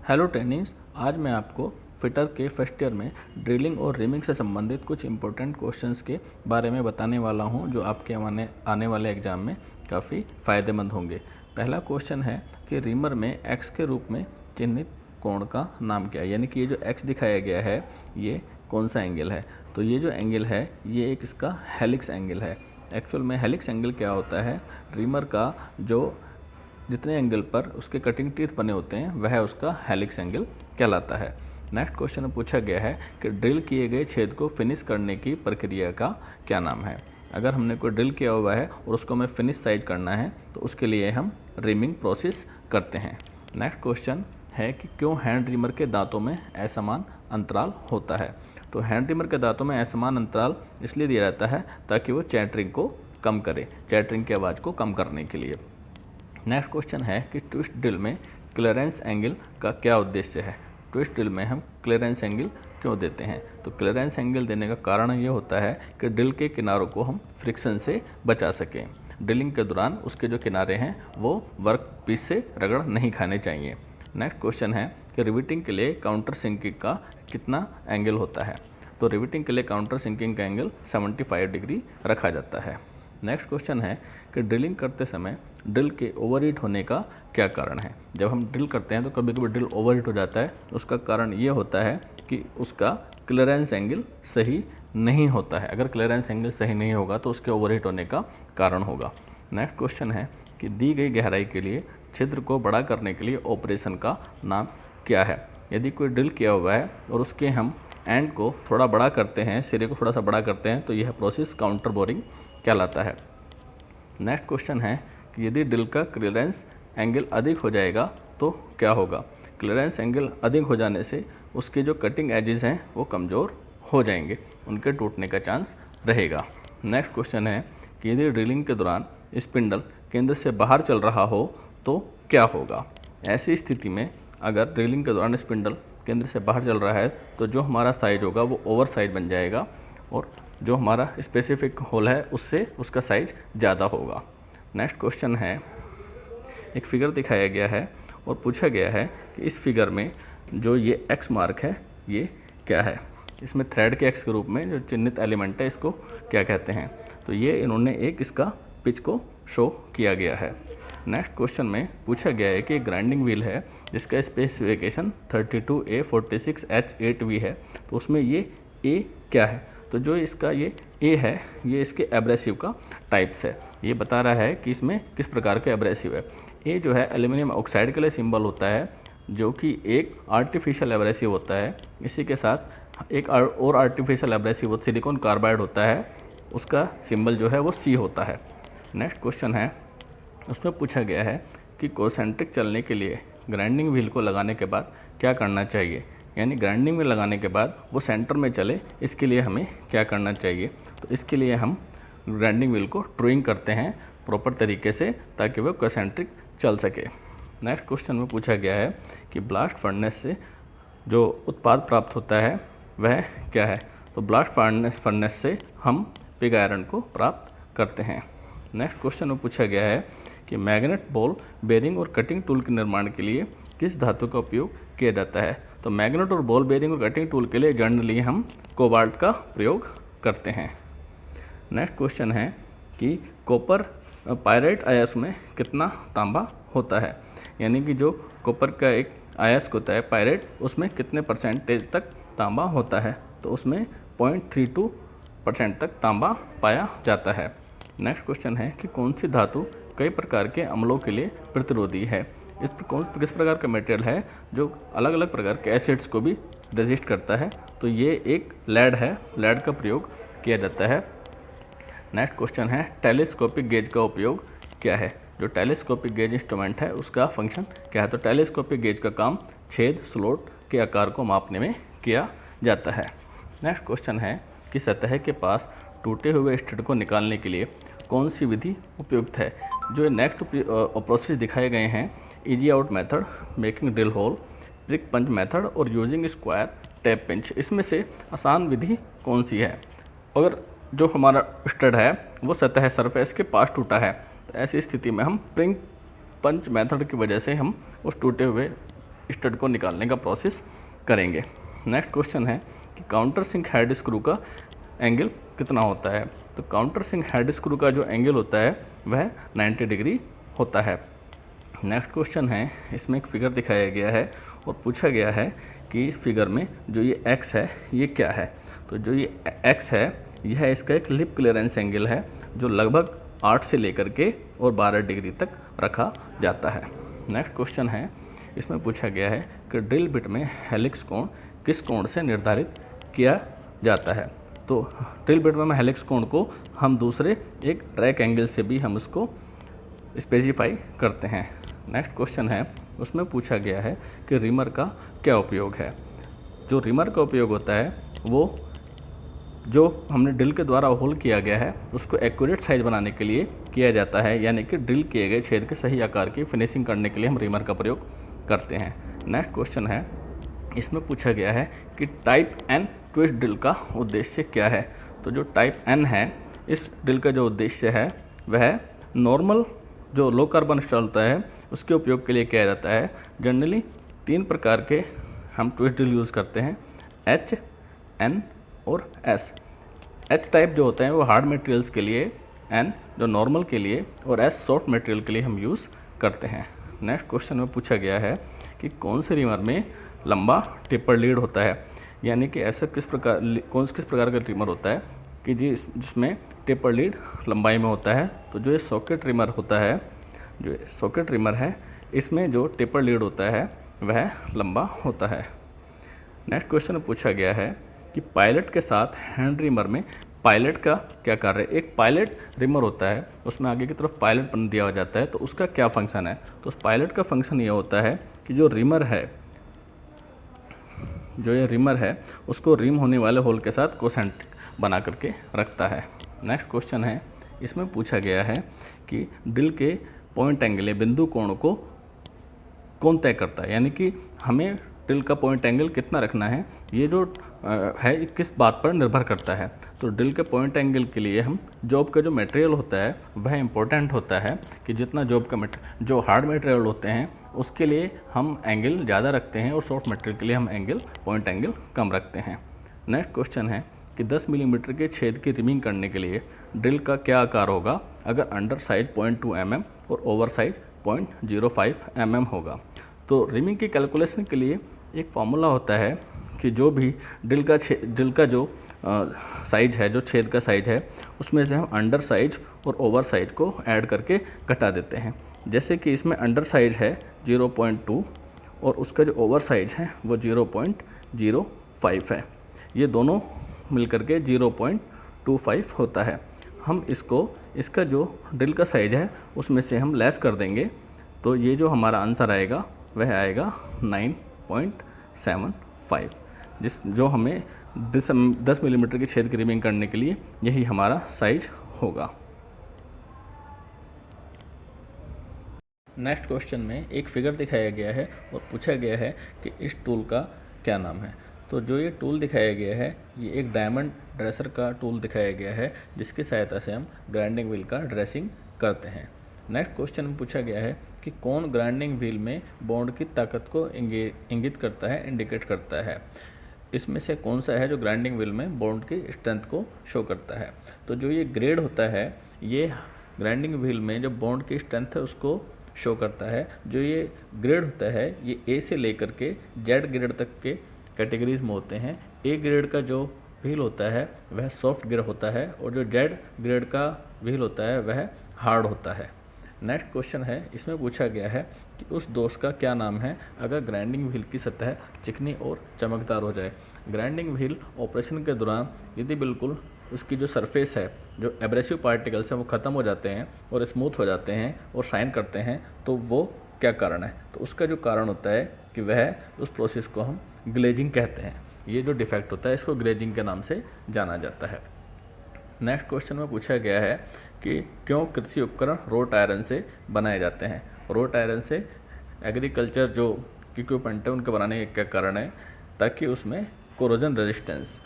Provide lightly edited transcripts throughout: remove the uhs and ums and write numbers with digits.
Hello trainings. आज मैं आपको फिटर के फर्स्ट ईयर में ड्रिलिंग और रिमिंग से संबंधित कुछ इंपॉर्टेंट क्वेश्चंस के बारे में बताने वाला हूं, जो आपके आने वाले एग्ज़ाम में काफ़ी फ़ायदेमंद होंगे। पहला क्वेश्चन है कि रिमर में एक्स के रूप में चिन्हित कोण का नाम क्या है, यानी कि ये जो एक्स दिखाया गया है ये कौन सा एंगल है। तो ये जो एंगल है ये एक इसका हेलिक्स एंगल है। एक्चुअल में हेलिक्स एंगल क्या होता है, रिमर का जो जितने एंगल पर उसके कटिंग टीथ बने होते हैं वह उसका हेलिक्स एंगल कहलाता है। नेक्स्ट क्वेश्चन में पूछा गया है कि ड्रिल किए गए छेद को फिनिश करने की प्रक्रिया का क्या नाम है। अगर हमने कोई ड्रिल किया हुआ है और उसको हमें फिनिश साइज करना है तो उसके लिए हम रिमिंग प्रोसेस करते हैं। नेक्स्ट क्वेश्चन है कि क्यों हैंड रिमर के दांतों में असमान अंतराल होता है। तो हैंड रिमर के दांतों में असमान अंतराल इसलिए दिया जाता है ताकि वो चैटरिंग को कम करे, चैटरिंग की आवाज़ को कम करने के लिए। नेक्स्ट क्वेश्चन है कि ट्विस्ट ड्रिल में क्लियरेंस एंगल का क्या उद्देश्य है। ट्विस्ट ड्रिल में हम क्लियरेंस एंगल क्यों देते हैं। तो क्लियरेंस एंगल देने का कारण ये होता है कि ड्रिल के किनारों को हम फ्रिक्शन से बचा सकें। ड्रिलिंग के दौरान उसके जो किनारे हैं वो वर्क पीस से रगड़ नहीं खाने चाहिए। नेक्स्ट क्वेश्चन है कि रिविटिंग के लिए काउंटर सिंकिंग का कितना एंगल होता है। तो रिविटिंग के लिए काउंटर सिंकिंग का एंगल 75 डिग्री रखा जाता है। नेक्स्ट क्वेश्चन है कि ड्रिलिंग करते समय ड्रिल के ओवरहीट होने का क्या कारण है। जब हम ड्रिल करते हैं तो कभी कभी ड्रिल ओवरहीट हो जाता है। उसका कारण ये होता है कि उसका क्लियरेंस एंगल सही नहीं होता है। अगर क्लियरेंस एंगल सही नहीं होगा तो उसके ओवरहीट होने का कारण होगा। नेक्स्ट क्वेश्चन है कि दी गई गहराई के लिए छिद्र को बड़ा करने के लिए ऑपरेशन का नाम क्या है। यदि कोई ड्रिल किया हुआ है और उसके हम एंड को थोड़ा बड़ा करते हैं, सिरे को थोड़ा सा बड़ा करते हैं, तो यह प्रोसेस काउंटर बोरिंग कहलाता है। नेक्स्ट क्वेश्चन है कि यदि ड्रिल का क्लियरेंस एंगल अधिक हो जाएगा तो क्या होगा। क्लियरेंस एंगल अधिक हो जाने से उसके जो कटिंग एजेस हैं वो कमज़ोर हो जाएंगे, उनके टूटने का चांस रहेगा। नेक्स्ट क्वेश्चन है कि यदि ड्रिलिंग के दौरान स्पिंडल केंद्र से बाहर चल रहा हो तो क्या होगा। ऐसी स्थिति में अगर ड्रिलिंग के दौरान स्पिंडल केंद्र से बाहर चल रहा है तो जो हमारा साइज होगा वो ओवर साइज बन जाएगा और जो हमारा स्पेसिफिक होल है उससे उसका साइज ज़्यादा होगा। नेक्स्ट क्वेश्चन है, एक फिगर दिखाया गया है और पूछा गया है कि इस फिगर में जो ये एक्स मार्क है ये क्या है। इसमें थ्रेड के एक्स के रूप में जो चिन्हित एलिमेंट है इसको क्या कहते हैं। तो ये इन्होंने एक इसका पिच को शो किया गया है। नेक्स्ट क्वेश्चन में पूछा गया है कि ग्राइंडिंग व्हील है जिसका स्पेसिफिकेशन 32A46H8V है, तो उसमें ये ए क्या है। तो जो इसका ये ए है ये इसके एब्रेसिव का टाइप्स है, ये बता रहा है कि इसमें किस प्रकार का एब्रेसिव है। ए जो है एल्यूमिनियम ऑक्साइड के लिए सिंबल होता है जो कि एक आर्टिफिशियल एब्रेसिव होता है। इसी के साथ एक और आर्टिफिशियल एब्रेसिव सिलिकॉन कार्बाइड होता है, उसका सिंबल जो है वो सी होता है। नेक्स्ट क्वेश्चन है, उसमें पूछा गया है कि कोसेंट्रिक चलने के लिए ग्राइंडिंग व्हील को लगाने के बाद क्या करना चाहिए, यानी ग्राइंडिंग में लगाने के बाद वो सेंटर में चले, इसके लिए हमें क्या करना चाहिए। तो इसके लिए हम ग्राइंडिंग व्हील को ट्रूइंग करते हैं प्रॉपर तरीके से ताकि वह कोसेंट्रिक चल सके। नेक्स्ट क्वेश्चन में पूछा गया है कि ब्लास्ट फर्नेस से जो उत्पाद प्राप्त होता है वह क्या है। तो ब्लास्ट फर्नेस से हम पिग आयरन को प्राप्त करते हैं। नेक्स्ट क्वेश्चन में पूछा गया है कि मैग्नेट बॉल बेरिंग और कटिंग टूल के निर्माण के लिए किस धातु का उपयोग किया जाता है। तो मैग्नेट और बॉल बेरिंग और कटिंग टूल के लिए जनरली हम कोबाल्ट का प्रयोग करते हैं। नेक्स्ट क्वेश्चन है कि कॉपर पायरेट अयस्क में कितना तांबा होता है, यानी कि जो कॉपर का एक अयस्क होता है पायरेट उसमें कितने परसेंटेज तक तांबा होता है। तो उसमें 0.32% तक तांबा पाया जाता है। नेक्स्ट क्वेश्चन है कि कौन सी धातु कई प्रकार के अम्लों के लिए प्रतिरोधी है। किस प्रकार का मटेरियल है जो अलग अलग प्रकार के एसिड्स को भी रेजिस्ट करता है। तो ये एक लेड है, लेड का प्रयोग किया जाता है। नेक्स्ट क्वेश्चन है टेलीस्कोपिक गेज का उपयोग क्या है। जो टेलीस्कोपिक गेज इंस्ट्रूमेंट है उसका फंक्शन क्या है। तो टेलीस्कोपिक गेज का काम छेद स्लॉट के आकार को मापने में किया जाता है। नेक्स्ट क्वेश्चन है कि सतह के पास टूटे हुए स्टड को निकालने के लिए कौन सी विधि उपयुक्त है। जो नेक्स्ट प्रोसेस दिखाए गए हैं, easy out method, making drill hole, prick punch method और यूजिंग स्क्वायर टैप पिंच, इसमें से आसान विधि कौन सी है। अगर जो हमारा स्टड है वो सतह सरफेस के पास टूटा है तो ऐसी स्थिति में हम प्रिक पंच मेथड की वजह से हम उस टूटे हुए स्टड को निकालने का प्रोसेस करेंगे। नेक्स्ट क्वेश्चन है कि काउंटर सिंक हेड स्क्रू का एंगल कितना होता है। तो काउंटर सिंक हेड स्क्रू का जो एंगल होता है वह 90 डिग्री होता है। नेक्स्ट क्वेश्चन है, इसमें एक फिगर दिखाया गया है और पूछा गया है कि इस फिगर में जो ये x है ये क्या है। तो जो ये x है यह इसका एक लिप क्लियरेंस एंगल है जो लगभग 8 से लेकर के और 12 डिग्री तक रखा जाता है। नेक्स्ट क्वेश्चन है, इसमें पूछा गया है कि ड्रिल बिट में हेलिक्स कोण किस कोण से निर्धारित किया जाता है। तो ड्रिल बिट में हेलिक्स कोण को हम दूसरे एक ट्रैक एंगल से भी हम इसको स्पेसिफाई करते हैं। नेक्स्ट क्वेश्चन है, उसमें पूछा गया है कि रिमर का क्या उपयोग है। जो रिमर का उपयोग होता है वो जो हमने ड्रिल के द्वारा होल किया गया है उसको एक्यूरेट साइज बनाने के लिए किया जाता है, यानी कि ड्रिल किए गए छेद के सही आकार की फिनिशिंग करने के लिए हम रिमर का प्रयोग करते हैं। नेक्स्ट क्वेश्चन है, इसमें पूछा गया है कि टाइप एन ट्विस्ट ड्रिल का उद्देश्य क्या है। तो जो टाइप एन है इस ड्रिल का जो उद्देश्य है वह नॉर्मल जो लो कार्बन स्टाइल होता है उसके उपयोग के लिए किया जाता है। जनरली 3 प्रकार के हम ट्विस्ट ड्रिल यूज़ करते हैं, एच, एन और एस। एच टाइप जो होते हैं वो हार्ड मटेरियल्स के लिए, एन जो नॉर्मल के लिए और एस सॉफ्ट मटेरियल के लिए हम यूज़ करते हैं। नेक्स्ट क्वेश्चन में पूछा गया है कि कौन से रिमर में लंबा टेपर लीड होता है, यानी कि ऐसा किस प्रकार का रिमर होता है कि जिसमें टेपर लीड लंबाई में होता है। तो जो ये सॉकेट रिमर होता है, जो सॉकेट रिमर है इसमें जो टेपर लीड होता है वह लंबा होता है। नेक्स्ट क्वेश्चन में पूछा गया है कि पायलट के साथ हैंड रिमर में पायलट का क्या कार्य है। एक पायलट रिमर होता है उसमें आगे की तरफ पायलट बन दिया जाता है, तो उसका क्या फंक्शन है। तो उस पायलट का फंक्शन ये होता है कि जो रिमर है, जो ये रिमर है उसको रिम होने वाले होल के साथ कोसेंट्रिक बना करके रखता है। नेक्स्ट क्वेश्चन है, इसमें पूछा गया है कि ड्रिल के पॉइंट एंगल बिंदु कोण को कौन तय करता है, यानी कि हमें ड्रिल का पॉइंट एंगल कितना रखना है ये जो है किस बात पर निर्भर करता है। तो ड्रिल के पॉइंट एंगल के लिए हम जॉब का जो मटेरियल होता है वह इम्पोर्टेंट होता है कि जितना जॉब का जो हार्ड मटेरियल होते हैं उसके लिए हम एंगल ज़्यादा रखते हैं और सॉफ्ट मटेरियल के लिए हम पॉइंट एंगल कम रखते हैं। नेक्स्ट क्वेश्चन है कि 10 मिलीमीटर के छेद की रिमिंग करने के लिए ड्रिल का क्या आकार होगा अगर अंडर साइज 0.2 mm और ओवर साइज 0.05 mm होगा। तो रिमिंग की कैलकुलेशन के लिए एक फार्मूला होता है कि जो भी ड्रिल का जो साइज है, जो छेद का साइज है उसमें से हम अंडर साइज और ओवर साइज को ऐड करके घटा देते हैं। जैसे कि इसमें अंडर साइज है 0.2 और उसका जो ओवर साइज है वो 0.05 है, ये दोनों मिलकर के 0.25 होता है। हम इसका जो ड्रिल का साइज है उसमें से हम लेस कर देंगे, तो ये जो हमारा आंसर आएगा वह आएगा 9.75, जो हमें 10 मिलीमीटर के छेद की रिमिंग करने के लिए यही हमारा साइज होगा। नेक्स्ट क्वेश्चन में एक फिगर दिखाया गया है और पूछा गया है कि इस टूल का क्या नाम है। तो जो ये टूल दिखाया गया है ये एक डायमंड ड्रेसर का टूल दिखाया गया है जिसकी सहायता से हम ग्राइंडिंग व्हील का ड्रेसिंग करते हैं। नेक्स्ट क्वेश्चन में पूछा गया है कि कौन ग्राइंडिंग व्हील में बॉन्ड की ताकत को इंगित करता है, इंडिकेट करता है। इसमें से कौन सा है जो ग्राइंडिंग व्हील में बॉन्ड की स्ट्रेंथ को शो करता है। तो जो ये ग्रेड होता है ये ग्राइंडिंग व्हील में जो बॉन्ड की स्ट्रेंथ है उसको शो करता है। जो ये ग्रेड होता है ये ए से लेकर के जेड ग्रेड तक के कैटेगरीज में होते हैं। ए ग्रेड का जो व्हील होता है वह सॉफ्ट ग्रेड होता है और जो जेड ग्रेड का व्हील होता है वह हार्ड होता है। नेक्स्ट क्वेश्चन है, इसमें पूछा गया है कि उस दोष का क्या नाम है अगर ग्राइंडिंग व्हील की सतह चिकनी और चमकदार हो जाए। ग्राइंडिंग व्हील ऑपरेशन के दौरान यदि बिल्कुल उसकी जो सरफेस है, जो एब्रेसिव पार्टिकल्स हैं वो ख़त्म हो जाते हैं और स्मूथ हो जाते हैं और शाइन करते हैं, तो वो क्या कारण है। तो उसका जो कारण होता है कि वह उस प्रोसेस को हम ग्लेजिंग कहते हैं। ये जो डिफेक्ट होता है इसको ग्लेजिंग के नाम से जाना जाता है। नेक्स्ट क्वेश्चन में पूछा गया है कि क्यों कृषि उपकरण रोट आयरन से बनाए जाते हैं। रोट आयरन से एग्रीकल्चर जो इक्विपमेंट है उनके बनाने का क्या कारण है, ताकि उसमें कोरोजन रेजिस्टेंस,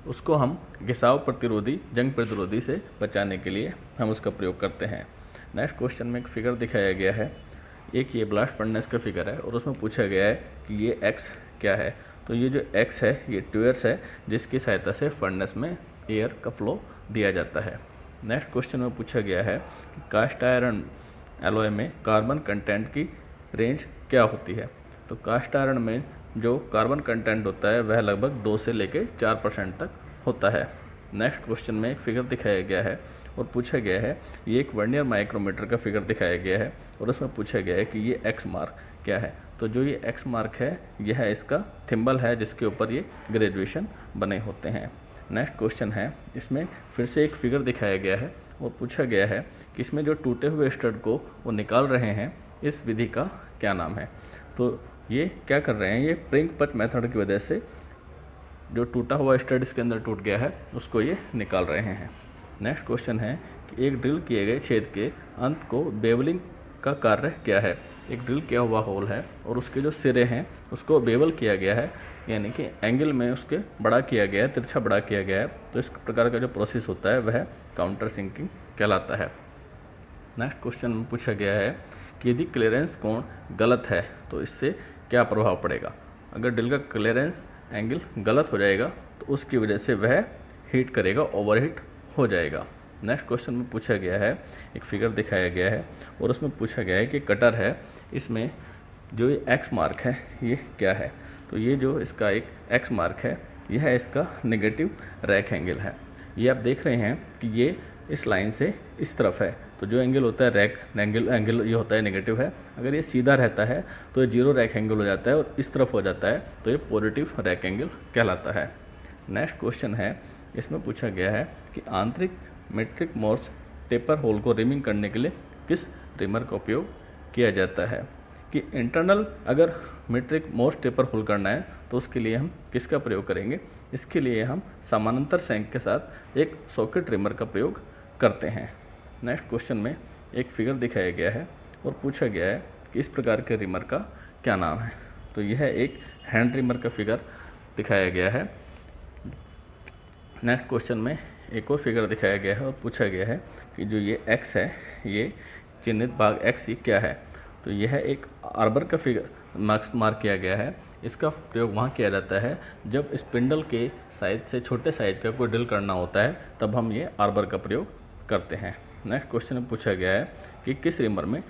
उसको हम घिसाव प्रतिरोधी, जंग प्रतिरोधी से बचाने के लिए हम उसका प्रयोग करते हैं। नेक्स्ट क्वेश्चन में एक फिगर दिखाया गया है। एक ये ब्लास्ट फर्नेस का फिगर है और उसमें पूछा गया है कि ये एक्स क्या है। तो ये जो एक्स है ये ट्यूयर्स है जिसकी सहायता से फर्नेस में एयर का फ्लो दिया जाता है। नेक्स्ट क्वेश्चन में पूछा गया है कि कास्ट आयरन एलॉय में कार्बन कंटेंट की रेंज क्या होती है। तो कास्ट आयरन में जो कार्बन कंटेंट होता है वह लगभग 2 से लेकर 4% तक होता है। नेक्स्ट क्वेश्चन में एक फिगर दिखाया गया है और पूछा गया है, ये एक वर्नियर माइक्रोमीटर का फिगर दिखाया गया है और उसमें पूछा गया है कि ये एक्स मार्क क्या है। तो जो ये एक्स मार्क है यह इसका थिम्बल है जिसके ऊपर ये ग्रेजुएशन बने होते हैं। नेक्स्ट क्वेश्चन है, इसमें फिर से एक फिगर दिखाया गया है और पूछा गया है कि इसमें जो टूटे हुए स्टड को वो निकाल रहे हैं, इस विधि का क्या नाम है। तो ये क्या कर रहे हैं, ये प्रिंग पच मेथड की वजह से जो टूटा हुआ स्टड इसके अंदर टूट गया है उसको ये निकाल रहे हैं। नेक्स्ट क्वेश्चन है कि एक ड्रिल किए गए छेद के अंत को बेवलिंग का कार्य क्या है। एक ड्रिल किया हुआ होल है और उसके जो सिरे हैं उसको बेवल किया गया है, यानी कि एंगल में उसके बड़ा किया गया है, तिरछा बड़ा किया गया है। तो इस प्रकार का जो प्रोसेस होता है वह काउंटर सिंकिंग कहलाता है। नेक्स्ट क्वेश्चन में पूछा गया है कि यदि क्लियरेंस कोण गलत है तो इससे क्या प्रभाव पड़ेगा। अगर ड्रिल का क्लियरेंस एंगल गलत हो जाएगा तो उसकी वजह से वह हीट करेगा, ओवरहीट हो जाएगा। नेक्स्ट क्वेश्चन में पूछा गया है, एक फिगर दिखाया गया है और उसमें पूछा गया है कि कटर है, इसमें जो ये एक्स मार्क है ये क्या है। तो ये जो इसका एक एक्स मार्क है यह इसका नेगेटिव रैक एंगल है। ये आप देख रहे हैं कि ये इस लाइन से इस तरफ है, तो जो एंगल होता है रैक एंगल ये होता है नेगेटिव है। अगर ये सीधा रहता है तो ये जीरो रैक एंगल हो जाता है और इस तरफ हो जाता है तो ये पॉजिटिव रैक एंगल कहलाता है। नेक्स्ट क्वेश्चन है, इसमें पूछा गया है कि आंतरिक मेट्रिक मोर्स टेपर होल को रिमिंग करने के लिए किस रिमर का उपयोग किया जाता है। कि इंटरनल अगर मेट्रिक मोर्स टेपर होल करना है तो उसके लिए हम किसका प्रयोग करेंगे। इसके लिए हम समानांतर सैंक के साथ एक सॉकेट रिमर का प्रयोग करते हैं। नेक्स्ट क्वेश्चन में एक फिगर दिखाया गया है और पूछा गया है कि इस प्रकार के रिमर का क्या नाम है। तो यह एक हैंड रिमर का फिगर दिखाया गया है। नेक्स्ट क्वेश्चन में एक और फिगर दिखाया गया है और पूछा गया है कि जो ये एक्स है, ये चिन्हित भाग एक्स ये क्या है। तो यह एक आर्बर का फिगर मार्क किया गया है। इसका प्रयोग वहाँ किया जाता है जब स्पिंडल के साइज से छोटे साइज का कोई ड्रिल करना होता है, तब हम ये आर्बर का प्रयोग करते हैं। नेक्स्ट क्वेश्चन में पूछा गया है कि किस रिमर में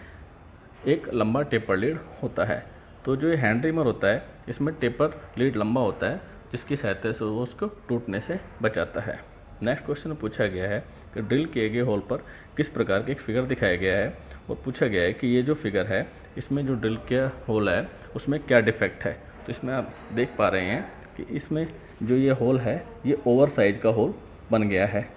एक लंबा टेपर लीड होता है। तो जो ये हैंड रिमर होता है इसमें टेपर लीड लंबा होता है जिसकी सहायता से वो उसको टूटने से बचाता है। नेक्स्ट क्वेश्चन में पूछा गया है कि ड्रिल किए गए होल पर किस प्रकार के एक फिगर दिखाया गया है और पूछा गया है कि ये जो फिगर है इसमें जो ड्रिल किया होल है उसमें क्या डिफेक्ट है। तो इसमें आप देख पा रहे हैं कि इसमें जो ये होल है ये ओवर साइज का होल बन गया है।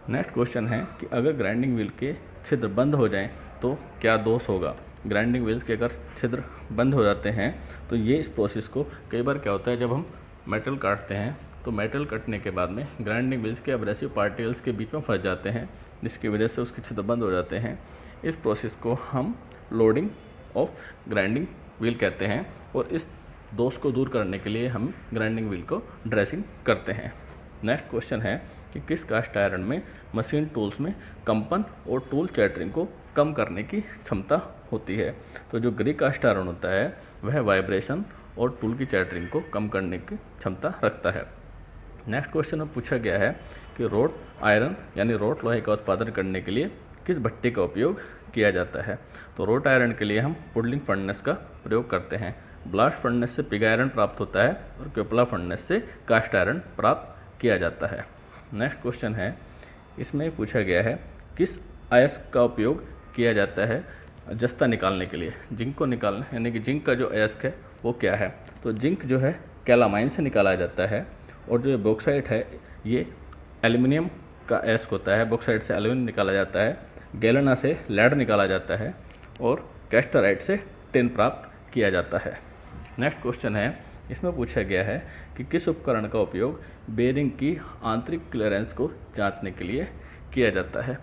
नेक्स्ट क्वेश्चन है कि अगर ग्राइंडिंग व्हील के छिद्र बंद हो जाएं तो क्या दोष होगा। ग्राइंडिंग व्हील्स के अगर छिद्र बंद हो जाते हैं तो ये इस प्रोसेस को कई बार क्या होता है, जब हम मेटल काटते हैं तो मेटल कटने के बाद में ग्राइंडिंग व्हील्स के एब्रेसिव पार्टिकल्स के बीच में फंस जाते हैं जिसकी वजह से उसके छिद्र बंद हो जाते हैं। इस प्रोसेस को हम लोडिंग ऑफ ग्राइंडिंग व्हील कहते हैं और इस दोष को दूर करने के लिए हम ग्राइंडिंग व्हील को ड्रेसिंग करते हैं। नेक्स्ट क्वेश्चन है कि किस कास्ट आयरन में मशीन टूल्स में कंपन और टूल चैटरिंग को कम करने की क्षमता होती है। तो जो ग्रे कास्ट आयरन होता है वह वाइब्रेशन और टूल की चैटरिंग को कम करने की क्षमता रखता है। नेक्स्ट क्वेश्चन में पूछा गया है कि रोट आयरन यानी रोट लोहे का उत्पादन करने के लिए किस भट्टी का उपयोग किया जाता है। तो रोट आयरन के लिए हम पुडलिंग फर्नेस का प्रयोग करते हैं। ब्लास्ट फर्नेस से पिग आयरन प्राप्त होता है और क्योपला फर्नेस से कास्ट आयरन प्राप्त किया जाता है। नेक्स्ट क्वेश्चन है, इसमें पूछा गया है किस अयस्क का उपयोग किया जाता है जस्ता निकालने के लिए। जिंक को निकालने यानी कि जिंक का जो अयस्क है वो क्या है। तो जिंक जो है कैलामाइन से निकाला जाता है और जो बॉक्साइट है ये एल्युमिनियम का अयस्क होता है। बॉक्साइट से एल्युमिनियम निकाला जाता है, गैलेना से लेड निकाला जाता है और कैस्टराइट से टिन प्राप्त किया जाता है। नेक्स्ट क्वेश्चन है, इसमें पूछा गया है कि किस उपकरण का उपयोग बेरिंग की आंतरिक क्लियरेंस को जांचने के लिए किया जाता है।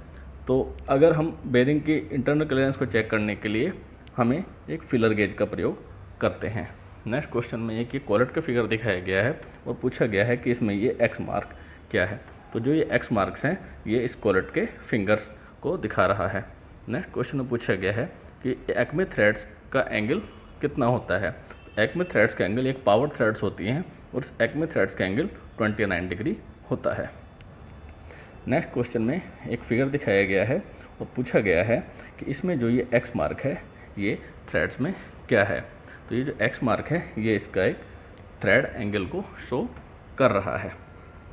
तो अगर हम बेरिंग की इंटरनल क्लियरेंस को चेक करने के लिए हमें एक फिलर गेज का प्रयोग करते हैं। नेक्स्ट क्वेश्चन में एक कॉलेट का फिगर दिखाया गया है और पूछा गया है कि इसमें ये एक्स मार्क क्या है। तो जो ये एक्स मार्क्स हैं ये इस कॉलेट के फिंगर्स को दिखा रहा है। नेक्स्ट क्वेश्चन में पूछा गया है कि एक्मे थ्रेड्स का एंगल कितना होता है। एक्मे थ्रेड्स का एंगल, एक पावर थ्रेड्स होती हैं और इस एक्मे थ्रेड्स का एंगल 29 डिग्री होता है। नेक्स्ट क्वेश्चन में एक फिगर दिखाया गया है और पूछा गया है कि इसमें जो ये एक्स मार्क है ये थ्रेड्स में क्या है। तो ये जो एक्स मार्क है ये इसका एक थ्रेड एंगल को शो कर रहा है।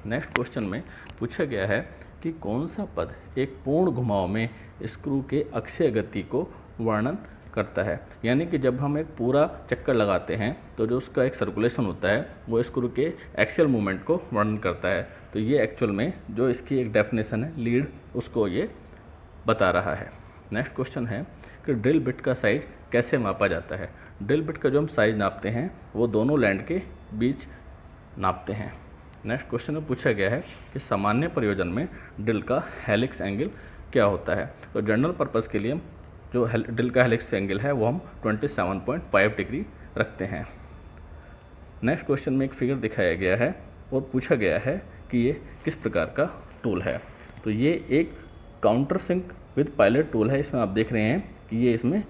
नेक्स्ट क्वेश्चन में पूछा गया है कि कौन सा पद एक पूर्ण घुमाव में स्क्रू के अक्षीय गति को वर्णन करता है। यानी कि जब हम एक पूरा चक्कर लगाते हैं तो जो उसका एक सर्कुलेशन होता है वो स्क्रू के एक्सियल मूवमेंट को वर्णन करता है। तो ये एक्चुअल में जो इसकी एक डेफिनेशन है लीड, उसको ये बता रहा है। नेक्स्ट क्वेश्चन है कि ड्रिल बिट का साइज कैसे मापा जाता है। ड्रिल बिट का जो हम साइज नापते हैं वो दोनों लैंड के बीच नापते हैं। नेक्स्ट क्वेश्चन में पूछा गया है कि सामान्य प्रयोजन में ड्रिल का हेलिक्स एंगल क्या होता है। तो जनरल पर्पस के लिए जो ड्रिल का हेलिक्स एंगल है वो हम 27.5 डिग्री रखते हैं। नेक्स्ट क्वेश्चन में एक फिगर दिखाया गया है और पूछा गया है कि ये किस प्रकार का टूल है। तो ये एक counter sync with pilot tool है। इसमें आप देख रहे हैं कि ये इसमें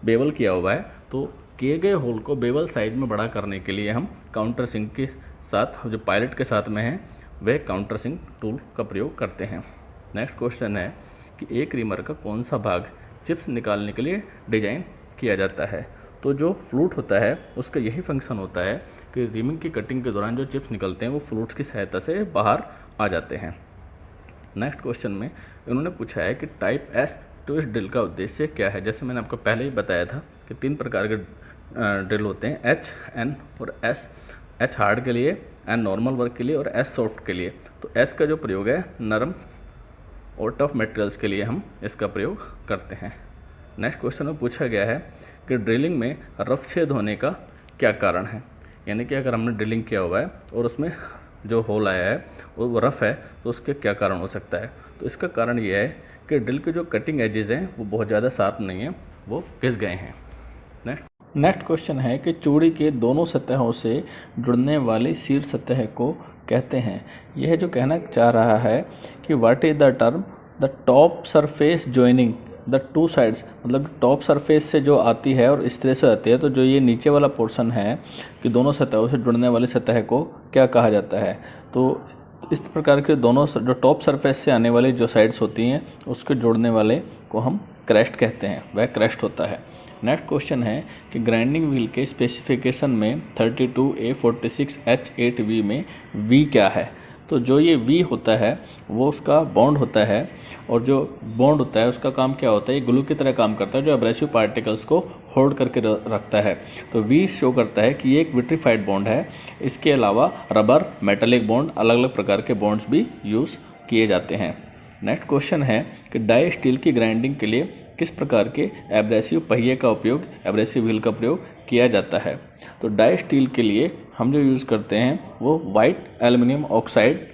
बेवल किया हुआ है। तो किए गए होल को बेवल साइज में बड़ा करने के लिए हम काउंटर सिंक के साथ, जो पायलट के साथ में है, वह काउंटर सिंक टूल का प्रयोग करते हैं। नेक्स्ट क्वेश्चन है कि एक रीमर का कौन सा भाग चिप्स निकालने के लिए डिजाइन किया जाता है। तो जो फ्लूट होता है उसका यही फंक्शन होता है कि रीमिंग की कटिंग के दौरान जो चिप्स निकलते हैं वो फ्लूट्स की सहायता से बाहर आ जाते हैं। नेक्स्ट क्वेश्चन में इन्होंने पूछा है कि टाइप एस ट्विस्ट ड्रिल का उद्देश्य क्या है। जैसे मैंने आपको पहले ही बताया था कि 3 प्रकार के ड्रिल होते हैं, एच, एन और एस। एच हार्ड के लिए, एन नॉर्मल वर्क के लिए और एस सॉफ्ट के लिए। तो एस का जो प्रयोग है नरम और टफ मटेरियल्स के लिए हम इसका प्रयोग करते हैं। नेक्स्ट क्वेश्चन में पूछा गया है कि ड्रिलिंग में रफ छेद होने का क्या कारण है। यानी कि अगर हमने ड्रिलिंग किया हुआ है और उसमें जो होल आया है वो रफ है तो उसके क्या कारण हो सकता है। तो इसका कारण ये है कि ड्रिल के जो कटिंग एजेस हैं वो बहुत ज़्यादा शार्प नहीं है, वो घिस गए हैं। नेक्स्ट क्वेश्चन है कि चूड़ी के दोनों सतहों से जुड़ने वाली शीर्ष सतह को कहते हैं। यह जो कहना चाह रहा है कि what is the term the top surface joining the two sides, मतलब टॉप सरफेस से जो आती है और इस तरह से आती है। तो जो ये नीचे वाला पोर्शन है कि दोनों सतहों से जुड़ने वाली सतह को क्या कहा जाता है। तो इस प्रकार के दोनों जो टॉप सरफेस से आने वाली जो साइड्स होती हैं उसके जोड़ने वाले को हम क्रेस्ट कहते हैं, वह क्रेस्ट होता है। नेक्स्ट क्वेश्चन है कि ग्राइंडिंग व्हील के स्पेसिफिकेशन में 32A46H8V में V क्या है। तो जो ये V होता है वो उसका बॉन्ड होता है और जो बॉन्ड होता है उसका काम क्या होता है, ये ग्लू की तरह काम करता है जो एब्रेसिव पार्टिकल्स को होल्ड करके रखता है। तो V शो करता है कि ये एक विट्रीफाइड बॉन्ड है। इसके अलावा रबर, मेटालिक बॉन्ड, अलग अलग प्रकार के बॉन्ड्स भी यूज़ किए जाते हैं। नेक्स्ट क्वेश्चन है कि डाई स्टील की ग्राइंडिंग के लिए किस प्रकार के एब्रेसिव पहिए का उपयोग, एब्रेसिव व्हील का प्रयोग किया जाता है। तो डाई स्टील के लिए हम जो यूज़ करते हैं वो वाइट एल्युमिनियम ऑक्साइड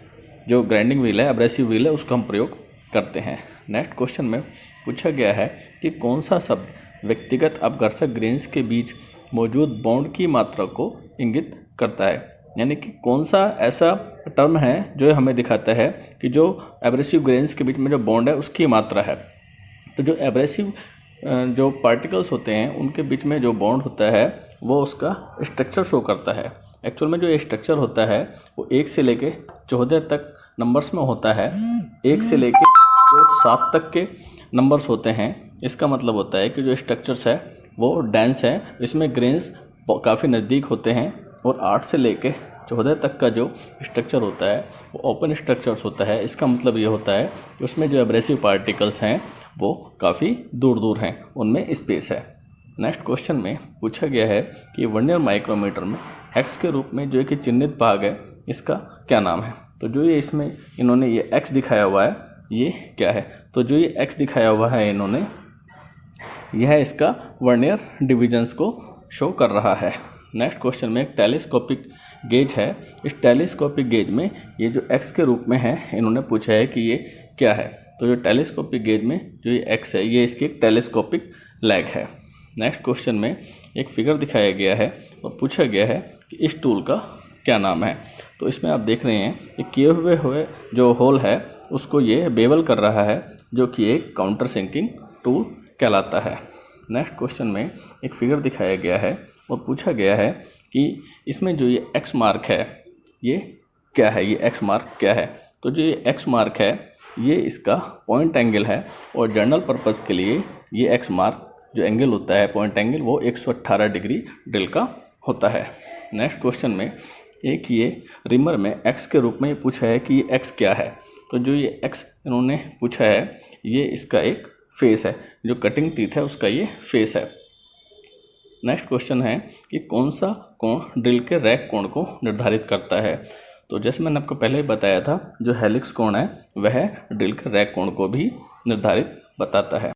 जो ग्राइंडिंग व्हील है, एब्रेसिव व्हील है, उसका हम प्रयोग करते हैं। नेक्स्ट क्वेश्चन में पूछा गया है कि कौन सा शब्द व्यक्तिगत अपघर्षक ग्रेन्स के बीच मौजूद बॉन्ड की मात्रा को इंगित करता है। यानी कि कौन सा ऐसा टर्म है जो हमें दिखाता है कि जो एब्रेसिव ग्रेन्स के बीच में जो बॉन्ड है उसकी मात्रा है। तो जो एब्रेसिव जो पार्टिकल्स होते हैं उनके बीच में जो बॉन्ड होता है वो उसका स्ट्रक्चर शो करता है। एक्चुअल में जो स्ट्रक्चर होता है वो 1 से लेके 14 तक नंबर्स में होता है। 1 से लेके जो 7 तक के नंबर्स होते हैं। इसका मतलब होता है कि जो स्ट्रक्चर्स है वो डेंस है, इसमें ग्रेन्स काफ़ी नज़दीक होते हैं। और 8 से लेके 14 तक का जो स्ट्रक्चर होता है वो ओपन स्ट्रक्चर्स होता है। इसका मतलब ये होता है कि उसमें जो एब्रेसिव पार्टिकल्स हैं वो काफ़ी दूर दूर हैं, उनमें स्पेस है। नेक्स्ट क्वेश्चन में पूछा गया है कि वर्नियर माइक्रोमीटर में एक्स के रूप में जो एक चिन्हित भाग है इसका क्या नाम है। तो जो ये इसमें इन्होंने ये एक्स दिखाया हुआ है ये क्या है। तो जो ये एक्स दिखाया हुआ है इन्होंने, यह इसका वर्नियर डिविजन्स को शो कर रहा है। नेक्स्ट क्वेश्चन में एक टेलीस्कोपिक गेज है। इस टेलीस्कोपिक गेज में ये जो एक्स के रूप में है इन्होंने पूछा है कि ये क्या है। तो जो टेलीस्कोपिक गेज में जो ये एक्स है ये इसकी एक टेलीस्कोपिक लैग है। नेक्स्ट क्वेश्चन में एक फिगर दिखाया गया है और पूछा गया है कि इस टूल का क्या नाम है। तो इसमें आप देख रहे हैं कि किए हुए जो होल है उसको ये बेवल कर रहा है जो कि एक काउंटर सिंकिंग टूल कहलाता है। नेक्स्ट क्वेश्चन में एक फिगर दिखाया गया है और पूछा गया है कि इसमें जो ये एक्स मार्क है ये क्या है, ये एक्स मार्क क्या है। तो जो ये एक्स मार्क है ये इसका पॉइंट एंगल है और जनरल पर्पज़ के लिए ये एक्स मार्क जो एंगल होता है पॉइंट एंगल वो 118 डिग्री ड्रिल का होता है। नेक्स्ट क्वेश्चन में एक ये रिमर में एक्स के रूप में पूछा है कि ये एक्स क्या है। तो जो ये एक्स इन्होंने पूछा है ये इसका एक फेस है, जो कटिंग टीथ है उसका ये फेस है। नेक्स्ट क्वेश्चन है कि कौन सा कोण ड्रिल के रैक कोण को निर्धारित करता है। तो जैसे मैंने आपको पहले ही बताया था जो हेलिक्स कोण है वह ड्रिल के रैक कोण को भी निर्धारित बताता है।